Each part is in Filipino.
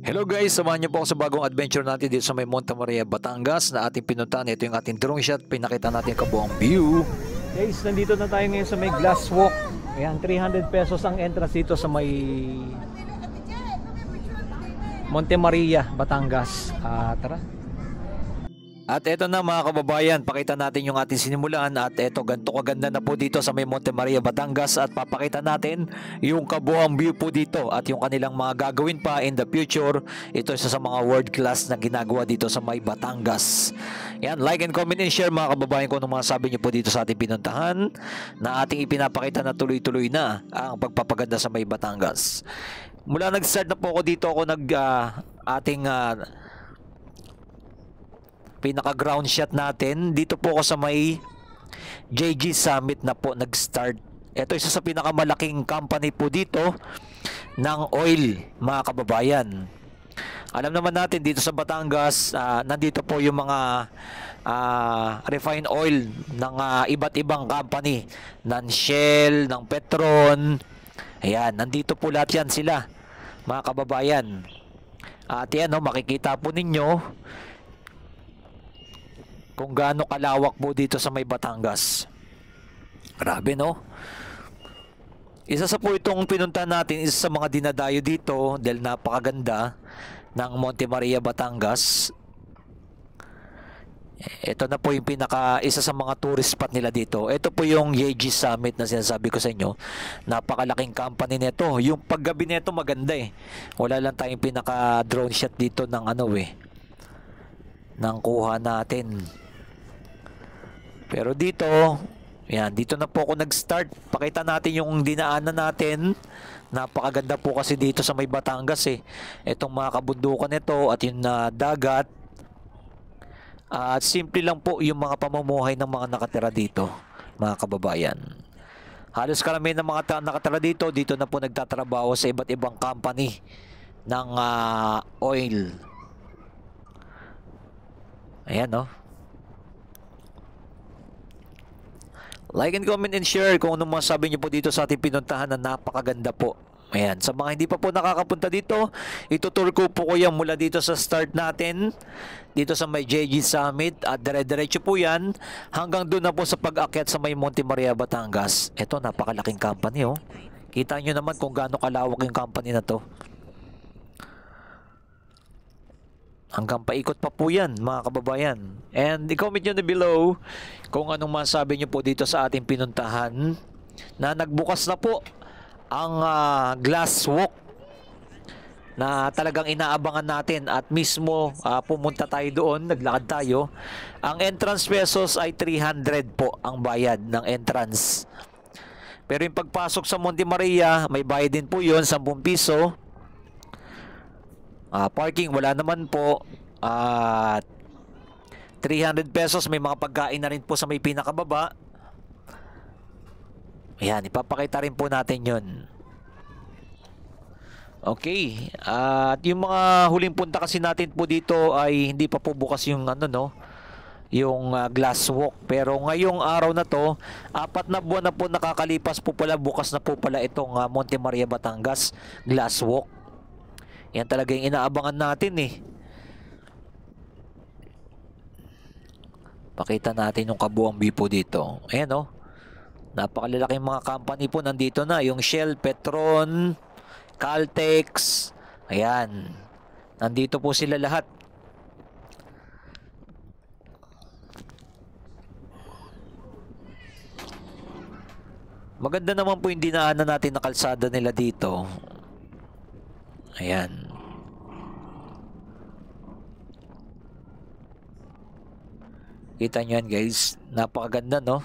Hello guys, samahan niyo po ako sa bagong adventure natin dito sa may Monte Maria, Batangas na ating pinuntahan. Ito yung ating drone shot, pinakita natin ang kabuang view. Guys, nandito na tayo ngayon sa may glass walk. Ayan, 300 pesos ang entrance dito sa may Monte Maria, Batangas. Tara. At eto na mga kababayan, pakita natin yung ating sinimulan. At eto, ganito kaganda na po dito sa may Monte Maria, Batangas. At papakita natin yung kabuang view po dito at yung kanilang mga gagawin pa in the future. Ito isa sa mga world class na ginagawa dito sa may Batangas. Yan, like and comment and share mga kababayan kung ano mga sabi nyo po dito sa ating pinuntahan na ating ipinapakita na tuloy-tuloy na ang pagpapaganda sa may Batangas. Mula nag-start na po ako dito, ako pinaka ground shot natin. Dito po ako sa may JG Summit na po nag-start. Ito isa sa pinakamalaking company po dito ng oil mga kababayan. Alam naman natin dito sa Batangas, nandito po yung mga refined oil ng iba't ibang company, ng Shell, ng Petron. Ayan, nandito po lahat yan sila mga kababayan. At yan, makikita po ninyo kung gaano kalawak po dito sa may Batangas. Grabe, no? Isa sa po itong pinunta natin, isa sa mga dinadayo dito dahil napakaganda ng Monte Maria, Batangas. Ito na po yung isa sa mga tourist spot nila dito. Ito po yung JG Summit na sinasabi ko sa inyo. Napakalaking company nito. Yung paggabi nito maganda eh. Wala lang tayong pinaka drone shot dito ng ng kuha natin. Pero dito, yan, dito na po ako nag-start. Pakita natin yung dinaanan natin. Napakaganda po kasi dito sa may Batangas eh. Itong mga kabundukan nito at yung dagat. At simple lang po yung mga pamumuhay ng mga nakatira dito, mga kababayan. Halos karamihan ng mga nakatira dito, dito na po nagtatrabaho sa iba't ibang company ng oil. Ayan, no? Like and comment and share kung anong masabi niyo po dito sa ating pinuntahan na napakaganda po. Ayan, sa mga hindi pa po nakakapunta dito, itutur ko po yan mula dito sa start natin, dito sa may JG Summit, at dire-diretso po yan hanggang doon na po sa pag-akyat sa may Monte Maria, Batangas. Ito, napakalaking company, oh. Kita nyo naman kung gaano kalawak yung company na to. Hanggang paikot pa po yan mga kababayan. And i-comment nyo na below kung anong masabi nyo po dito sa ating pinuntahan na nagbukas na po ang glass walk na talagang inaabangan natin at mismo pumunta tayo doon, naglakad tayo. Ang entrance pesos ay 300 po ang bayad ng entrance. Pero yung pagpasok sa Monte Maria, may bayad din po yun, 10 piso. Parking wala naman po. 300 pesos, may mga pagkain na rin po sa may pinakababa. Ayan, ipapakita rin po natin yun. Okay, at yung mga huling punta kasi natin po dito ay hindi pa po bukas yung yung glass walk. Pero ngayong araw na to, 4 na buwan na po nakakalipas po pala, bukas na po pala itong Monte Maria, Batangas glass walk. Yan talaga yung inaabangan natin eh. Pakita natin yung kabuang view po dito. Ayan, oh. Napakalalaking mga company po nandito na. Yung Shell, Petron, Caltex. Ayan. Nandito po sila lahat. Maganda naman po yung dinaanan natin na kalsada nila dito. Ayan. Kita nyo yan guys. Napakaganda, no?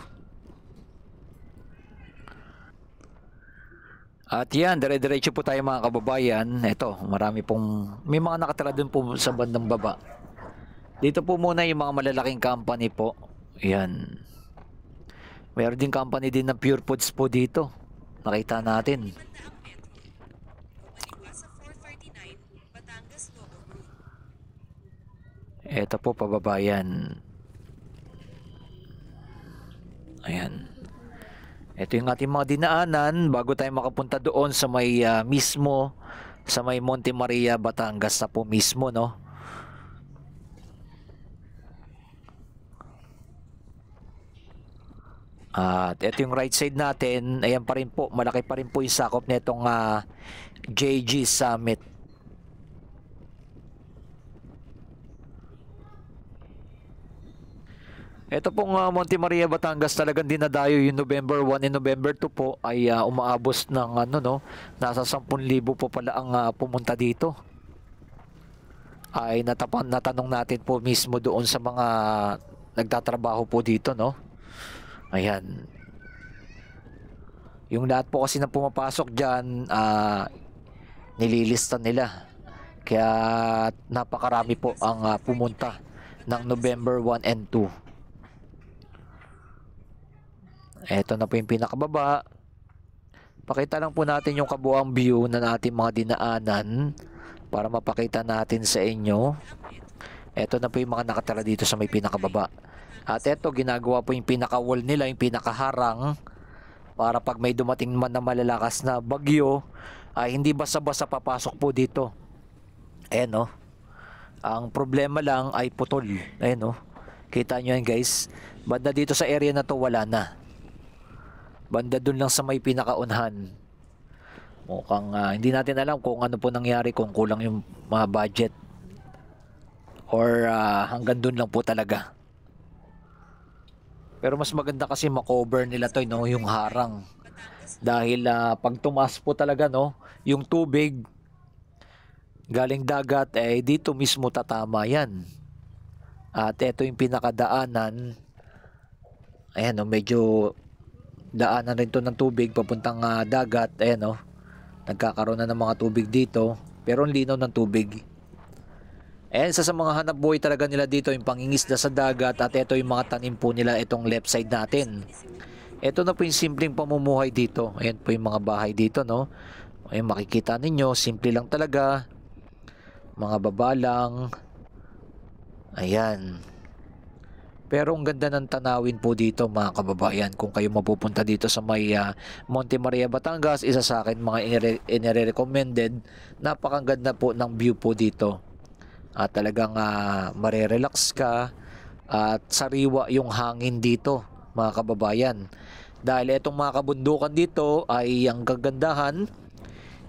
At yan, dire-diretso po tayo mga kababayan. Ito, may mga nakatira dun po sa bandang baba. Dito po muna yung mga malalaking company po. Ayan. Mayroon din company din na Pure Foods po dito. Nakita natin. Ito po pababayan. Ayan. Ito yung ating mga dinaanan bago tayo makapunta doon sa may mismo sa may Monte Maria, Batangas na po mismo, no? At ito yung right side natin, ayan pa rin po, malaki pa rin po yung sakop nitong JG Summit. Ito pong Monte Maria, Batangas, talagang dinadayo yung November 1 and November 2 po ay umaabos ng nasa 10,000 po pala ang pumunta dito. Ay natanong natin po mismo doon sa mga nagtatrabaho po dito, no? Ayan. Yung lahat po kasi na pumapasok dyan, nililista nila. Kaya napakarami po ang pumunta ng November 1 and 2. Ito na po yung pinakababa. Pakita lang po natin yung kabuang view na ating mga dinaanan para mapakita natin sa inyo. Ito na po yung mga nakatira dito sa may pinakababa. At ito, ginagawa po yung pinaka-wall nila, yung pinakaharang, para pag may dumating man na malalakas na bagyo, ay hindi basta-basta papasok po dito. Ayan, no? Ang problema lang ay putol. Ayan, no? Kita nyo yan, guys. Banda dito sa area na to, wala na. Banda dun lang sa may pinakaunhan. Mukhang hindi natin alam kung ano po nangyari, kung kulang yung mga budget or hanggang dun lang po talaga. Pero mas maganda kasi makover nila to, no, yung harang. Dahil pag tumaas po talaga, no, yung tubig galing dagat dito mismo tatama yan. At ito yung pinakadaanan. Ayan, no, medyo daanan rin to ng tubig papuntang dagat. Ayan, no, nagkakaroon na ng mga tubig dito, pero ang linaw ng tubig. Ayan, isa sa mga hanap buhay talaga nila dito yung pangingisda sa dagat. At ito yung mga tanim po nila, itong left side natin. Ito na po yung simpleng pamumuhay dito. Ayan po yung mga bahay dito, no. Ayan, makikita ninyo, simple lang talaga, mga babalang. Ayan. Pero ang ganda ng tanawin po dito, mga kababayan. Kung kayo mapupunta dito sa may Monte Maria, Batangas, isa sa akin mga inire-recommended. Napakaganda po ng view po dito. At talagang marerelax ka at sariwa yung hangin dito, mga kababayan. Dahil itong mga kabundukan dito ay ang kagandahan,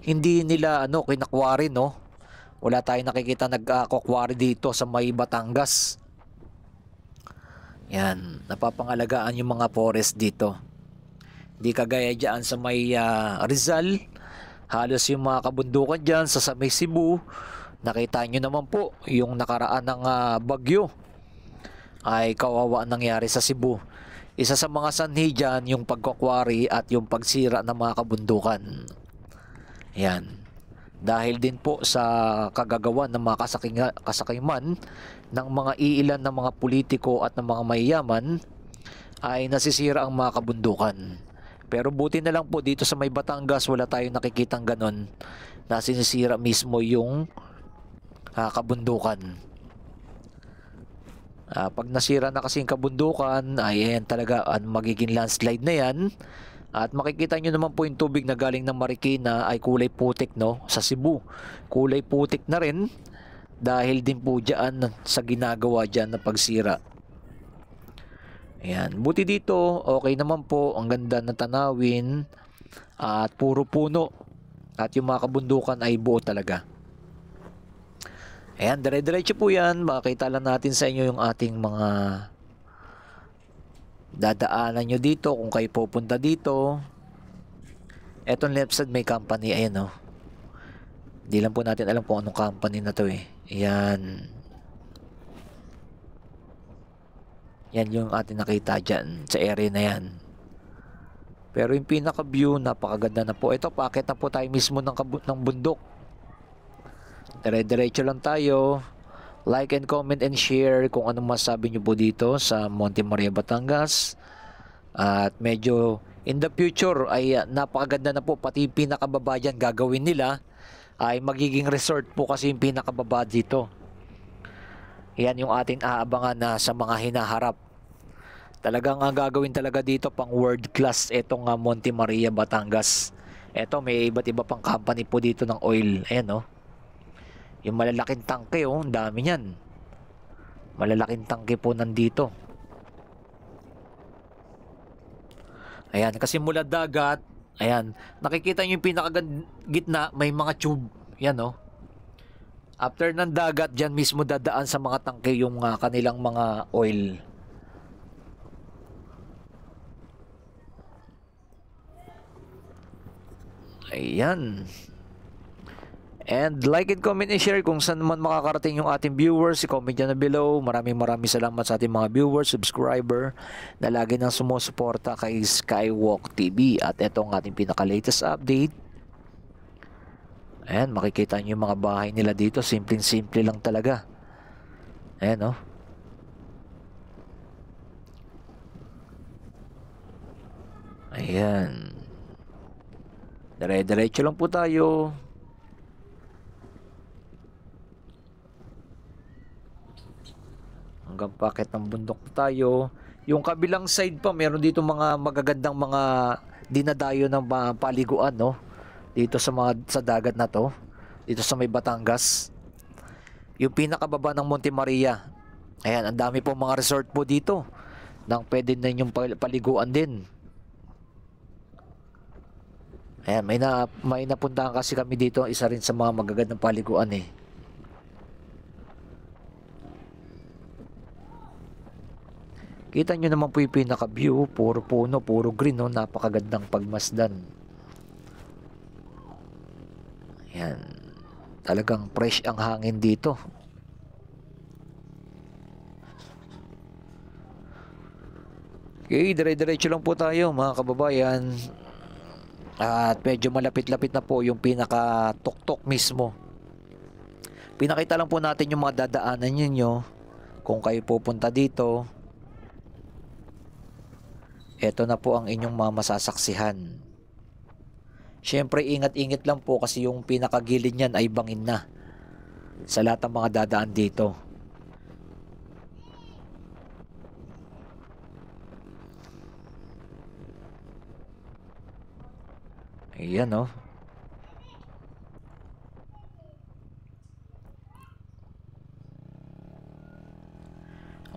hindi nila kinakwari, no? Wala tayong nakikita nagkakwari dito sa may Batangas. Yan, napapangalagaan yung mga forest dito. Hindi kagaya dyan sa may Rizal. Halos yung mga kabundukan dyan sa may Cebu. Nakita nyo naman po yung nakaraan ng bagyo. Ay kawawa nangyari sa Cebu. Isa sa mga sanhi dyan yung pagkakwari at yung pagsira ng mga kabundukan. Yan. Dahil din po sa kagagawan ng mga kasakiman ng mga iilan ng mga politiko at ng mga mayayaman, ay nasisira ang mga kabundukan. Pero buti na lang po dito sa may Batangas, wala tayong nakikitang ganon na sinisira mismo yung kabundukan. Pag nasira na kasi yung kabundukan, ay yan talaga magiging landslide na yan. At makikita nyo naman po yung tubig na galing ng Marikina ay kulay putik, no, sa Cebu. Kulay putik na rin dahil din po dyan sa ginagawa dyan na pagsira. Ayan. Buti dito, okay naman po. Ang ganda ng tanawin at puro puno. At yung mga kabundukan ay buo talaga. Ayan, dire-diretso po yan. Makita lang natin sa inyo yung ating mga dadaanan nyo dito kung kayo pupunta dito. Etong left side may company, ayan, no. Hindi lang po natin alam kung anong company na to Ayan. Yan yung ating nakita dyan sa area na yan. Pero yung pinaka view, napakaganda na po. Ito, paakit na po tayo mismo ng bundok. Dire-diretso lang tayo. Like and comment and share kung anong masabi nyo po dito sa Monte Maria, Batangas. At medyo in the future ay napakaganda na po. Pati yung pinakababa dyan gagawin nila ay magiging resort po kasi yung pinakababa dito. Yan yung ating aabangan na sa mga hinaharap. Talagang ang gagawin talaga dito pang world class itong Monte Maria, Batangas. Eto, may iba't iba pang company po dito ng oil. Ayan, oh. Yung malalaking tangke, oh. Ang dami niyan. Malalaking tangke po nandito. Ayan, kasi mula dagat, ayan, nakikita nyo yung pinakagitna, may mga tube. Yan, oh. After ng dagat, dyan mismo dadaan sa mga tangke yung kanilang mga oil. Ayan. And like and comment and share kung saan man makakarating yung ating viewers. I-comment dyan na below. Maraming salamat sa ating mga viewers, subscriber na lagi nang sumusuporta kay Skywalk TV. At ito ang ating pinaka-latest update. Ayan, makikita nyo yung mga bahay nila dito. Simpleng-simple lang talaga. Ayan, oh. Ayan. Dire-diretso lang po tayo. Hanggang pakit ng bundok tayo. Yung kabilang side pa, meron dito mga magagandang mga dinadayo ng paliguan, no? Dito sa dagat na to. Dito sa may Batangas. Yung pinakababa ng Monte Maria. Ayan, ang dami pong mga resort po dito. Nang pwede na yung paliguan din. Ayan, may napuntahan kasi kami dito. Isa rin sa mga magagandang paliguan eh. Kita nyo naman po yung pinaka-view. Puro puno, puro green, no? Napakagandang pagmasdan. Ayan. Talagang fresh ang hangin dito. Okay, dire-diretso lang po tayo mga kababayan. At medyo malapit-lapit na po yung pinaka-tuktok mismo. Pinakita lang po natin yung mga dadaanan ninyo kung kayo pupunta dito. Ito na po ang inyong mga masasaksihan. Siyempre, ingat-ingat lang po kasi yung pinakagilid niyan ay bangin na sa lahat ng mga dadaan dito. Ayan, oh.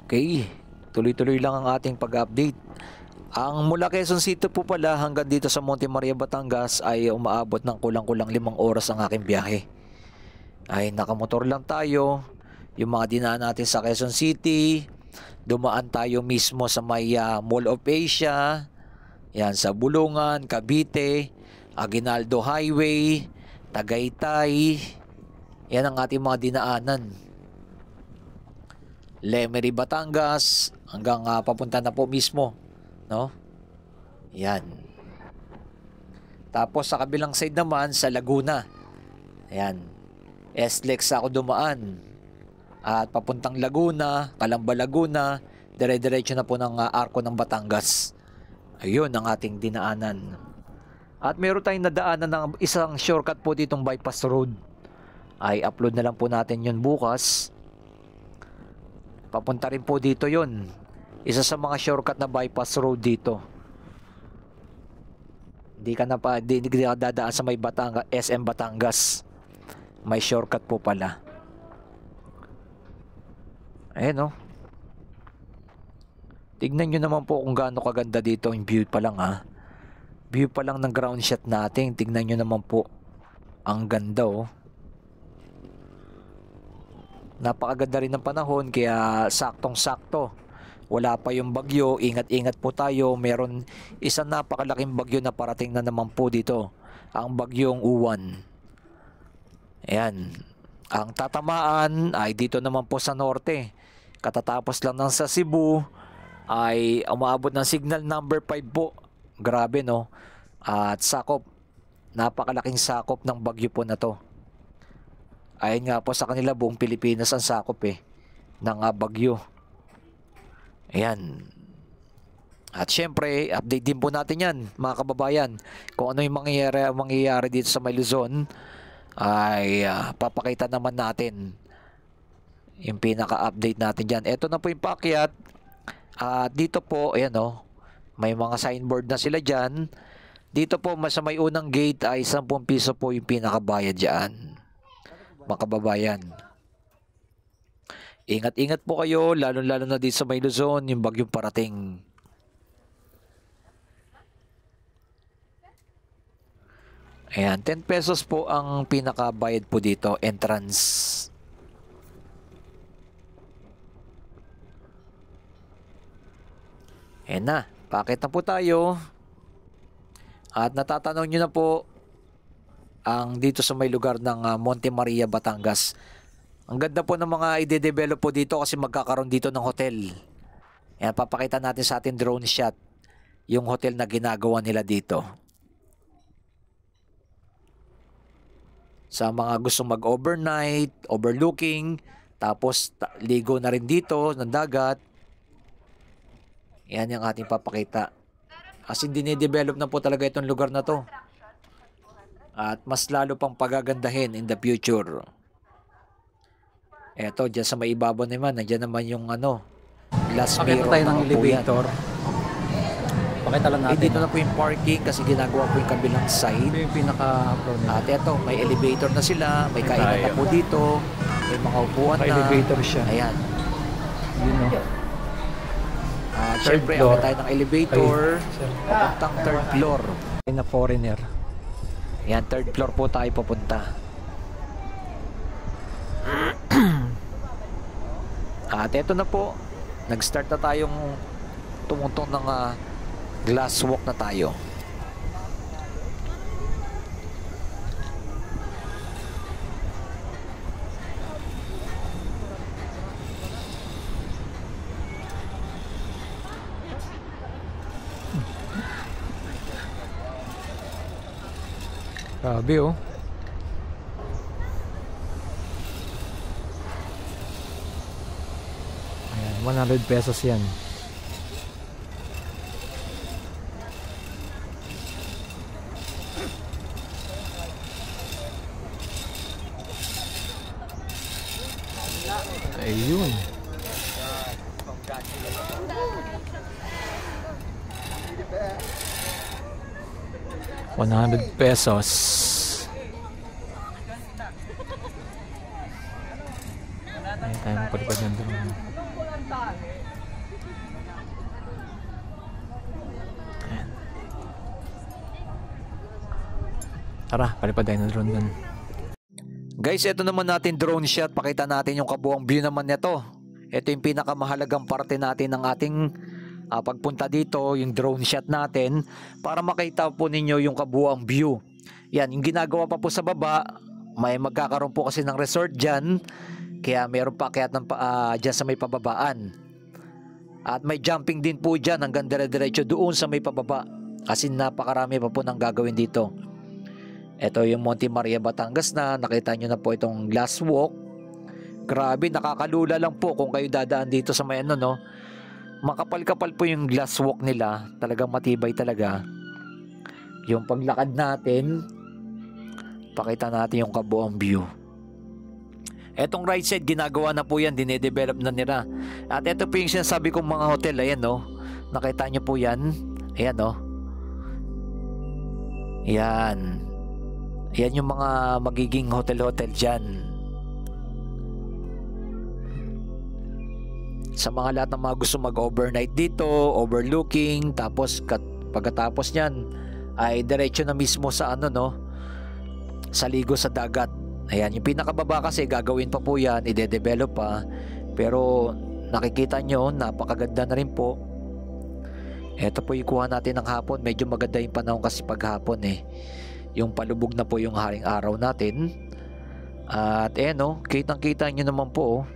Okay, tuloy-tuloy lang ang ating pag-update. Ang mula Quezon City po pala hanggang dito sa Monte Maria, Batangas ay umaabot ng kulang-kulang 5 oras ang aking biyahe. Ay nakamotor lang tayo. Yung mga dinaan natin sa Quezon City, dumaan tayo mismo sa may Mall of Asia, yan sa Bulungan, Cavite, Aguinaldo Highway, Tagaytay. Yan ang ating mga dinaanan. Lemery, Batangas, hanggang papunta na po mismo, no? Yan. Tapos sa kabilang side naman sa Laguna. Ayan. SLEX ako dumaan. At papuntang Laguna, Calamba, Laguna, dire-diretso na po ng arko ng Batangas. Ayun ang ating dinaanan. At meron tayong nadaanan ng isang shortcut po ditong bypass road. Ay upload na lang po natin yun bukas. Papunta rin po dito yun. Isa sa mga shortcut na bypass road dito. Hindi ka dadaan sa may Batangas, SM Batangas. May shortcut po pala. Ayan, oh. Tignan nyo naman po kung gaano kaganda dito yung view pa lang, ha. View pa lang ng ground shot natin. Tignan nyo naman po. Ang ganda, oh. Napakaganda rin ng panahon kaya saktong-sakto. Wala pa yung bagyo, ingat-ingat po tayo. Meron isang napakalaking bagyo na parating na naman po dito. Ang bagyong Uwan. Ayan. Ang tatamaan ay dito naman po sa norte. Katatapos lang ng sa Cebu ay umaabot ng signal number 5 po. Grabe, no? At sakop. Napakalaking sakop ng bagyo po na to. Ayon nga po sa kanila, buong Pilipinas ang sakop ng bagyo. Ayan. At syempre, update din po natin yan, mga kababayan. Kung ano yung mangyayari dito sa may Luzon, ay papakita naman natin yung pinaka-update natin dyan. Ito na po yung paakyat. Dito po, ayan, oh, may mga signboard na sila dyan Dito po sa may unang gate ay 10 piso po yung pinakabayad dyan, mga kababayan. Ingat-ingat po kayo, lalo-lalo na dito sa may Luzon, yung bagyong parating. Ayan, 10 pesos po ang pinakabayad po dito, entrance. Ayan na, paakit na po tayo. At natatanong nyo na po ang dito sa may lugar ng Monte Maria, Batangas. Ang ganda po ng mga i-develop po dito kasi magkakaroon dito ng hotel. Ayan, papakita natin sa ating drone shot yung hotel na ginagawa nila dito. Sa mga gustong mag-overnight, overlooking, tapos ligo na rin dito ng dagat. Yan yung ating papakita. As in, dinidevelop na po talaga itong lugar na to. At mas lalo pang pagagandahin in the future. Eto, dyan sa may ibabaw naman, nandiyan naman yung glass mirror. Pakita tayo ng elevator. Pakita lang natin. Dito na po yung parking kasi ginagawa po yung kabilang side. Ito yung pinaka-floor nila. At eto, may elevator na sila. May kainan na po dito. May mga upuan na. Elevator siya. Ayan. Yun o. Siyempre, floor. akit tayo ng elevator. Papuntang third floor. Na foreigner. Ayan, third floor po tayo papunta. At eto na po. Nag-start na tayong tumutong ng glass walk na tayo. Grabe oh. Ayan, 100 pesos yan. Ayun. ₱100. Ay, tayo magpalipad ng drone. Ayan. Tara, palipad tayo ng drone dun. Guys, ito naman natin drone shot. Pakita natin yung kabuang view naman nito. Ito yung pinakamahalagang parte natin ng ating pagpunta dito, yung drone shot natin, para makita po ninyo yung kabuang view. Yan, yung ginagawa pa po sa baba, may magkakaroon po kasi ng resort dyan, kaya meron pa kaya dyan sa may pababaan. At may jumping din po dyan hanggang dire-diretso doon sa may pababa, kasi napakarami pa po nang gagawin dito. Ito yung Monte Maria, Batangas na. Nakita nyo na po itong glass walk. Grabe, nakakalula lang po kung kayo dadaan dito sa may makapal-kapal po yung glass walk nila. Talagang matibay talaga. Yung paglakad natin, pakita natin yung kabuang view. Etong right side, ginagawa na po yan. Dinedevelop na nila. At ito po yung sinasabi kong mga hotel. Ayan no. Nakita nyo po yan. Ayan no. Yan. Yan yung mga magiging hotel-hotel dyan. Sa mga lahat ng mga gusto mag-overnight dito, overlooking, tapos pagkatapos nyan, ay diretso na mismo sa sa ligo sa dagat. Ayan, yung pinakababa kasi gagawin pa po yan, ide-develop pa. Pero nakikita nyo, napakaganda na rin po. Ito po yung kuha natin ng hapon. Medyo maganda yung panahon kasi paghapon yung palubog na po yung haring araw natin. At kitang-kita nyo naman po.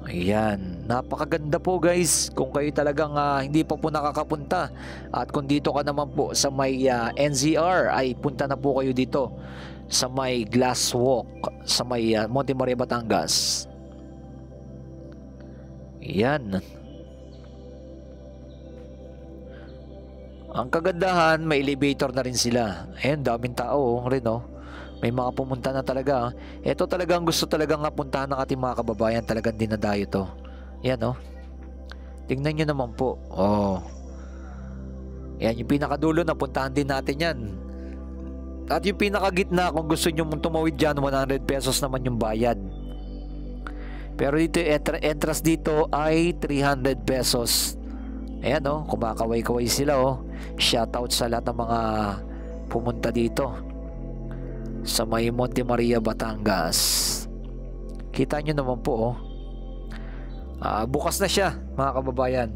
Ayan, napakaganda po guys. Kung kayo talagang hindi pa po nakakapunta, at kung dito ka naman po sa may NZR, ay punta na po kayo dito sa may glass walk sa may Monte Maria, Batangas. Ayan. Ang kagandahan, may elevator na rin sila. Ayan, daming tao rin May mga pumunta na talaga. Ito talagang gusto talagang puntahan ng ating mga kababayan. Talagang dinadayo to. Yan Tingnan nyo naman po. Yan yung pinakadulo, napuntahan din natin yan. At yung pinakagitna, kung gusto nyo mong tumawid dyan, 100 pesos naman yung bayad. Pero dito, entrance dito ay 300 pesos. Ayan o, kumakaway-kaway sila o. Shoutout sa lahat ng mga pumunta dito sa may Monte Maria, Batangas. Kita nyo naman po o. Bukas na siya, mga kababayan.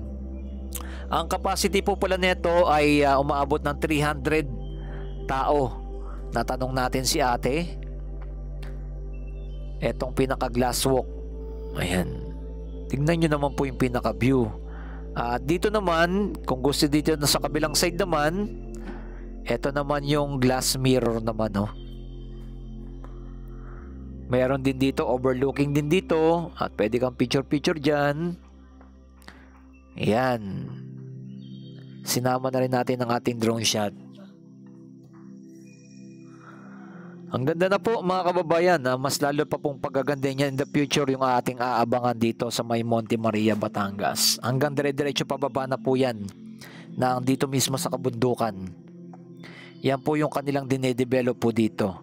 Ang capacity po pala nito ay umaabot ng 300 tao. Natanong natin si ate. Etong pinaka glass walk. Ayan. Tingnan nyo naman po yung pinaka view. At dito naman, kung gusto dito na sa kabilang side naman, eto naman yung glass mirror naman oh. Meron din dito, overlooking din dito. At pwede kang picture-picture dyan. Ayan. Sinama na rin natin ang ating drone shot. Ang ganda na po mga kababayan. Mas lalo pa pong pagaganda niya in the future yung ating aabangan dito sa may Monte Maria, Batangas. Hanggang dire-diretso pababa na po yan. Na dito mismo sa kabundukan. Yan po yung kanilang dinedevelop po dito.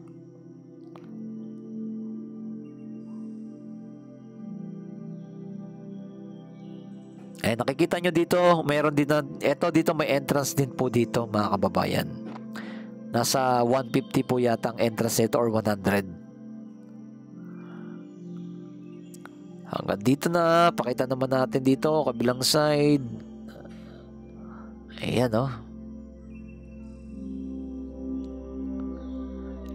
Eh, nakikita nyo dito, mayroon din na, eto dito may entrance din po dito mga kababayan. Nasa 150 po yata ang entrance nito or 100. Hanggang dito na, pakita naman natin dito, kabilang side. Ayan o.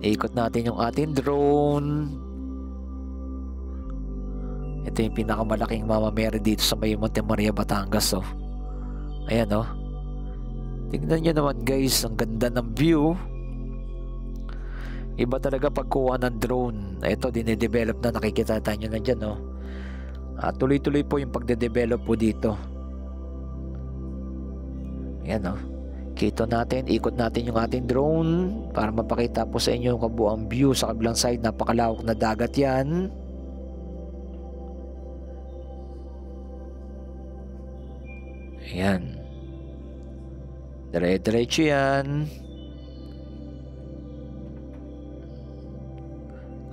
Ikot natin yung ating drone. Ito yung pinakamalaking Mama Mary dito sa may Monte Maria, Batangas oh. Ayan oh. Tingnan nyo naman guys, ang ganda ng view. Iba talaga pagkuha ng drone. Ito, dinidevelop na, nakikita tayo na dyan oh. Tuloy-tuloy po yung pagde-develop po dito. Ayan oh. Kita natin, ikot natin yung ating drone para mapakita po sa inyo yung kabuang view sa kabilang side. Napakalawak na dagat yan. Ayan. Dire-diretso yan.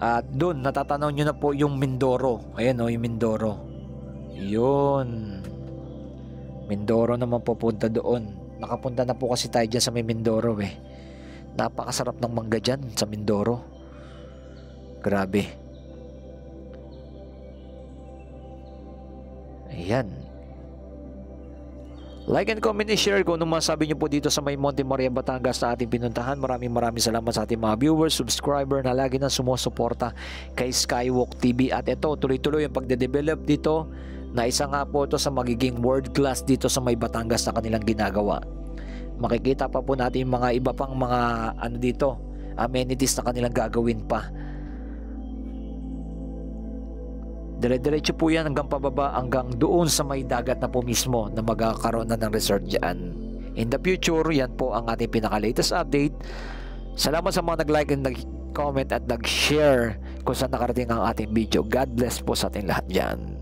At doon, natatanaw nyo na po yung Mindoro. Ayan o, yung Mindoro. Yun. Mindoro naman po punta doon. Nakapunta na po kasi tayo dyan sa may Mindoro eh. Napakasarap ng mangga dyan sa Mindoro. Grabe. Ayan. Like and comment and share kung ano masabi nyo po dito sa may Monte Maria, Batangas na ating pinuntahan. Maraming salamat sa ating mga viewers, subscriber na lagi nang sumusuporta kay Skywalk TV. At ito, tuloy-tuloy yung pagde-develop dito na isa nga po ito sa magiging world class dito sa may Batangas na kanilang ginagawa. Makikita pa po natin yung mga iba pang mga ano dito, amenities na kanilang gagawin pa. Dire-diretso po yan hanggang pababa, hanggang doon sa may dagat na po mismo na magkakaroon na ng resort dyan. In the future, yan po ang ating pinaka-latest update. Salamat sa mga nag-like and nag-comment at nag-share kung saan nakarating ang ating video. God bless po sa ating lahat dyan.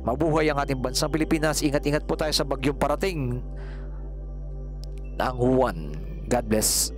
Mabuhay ang ating bansang Pilipinas. Ingat-ingat po tayo sa bagyong parating ng Juan. God bless.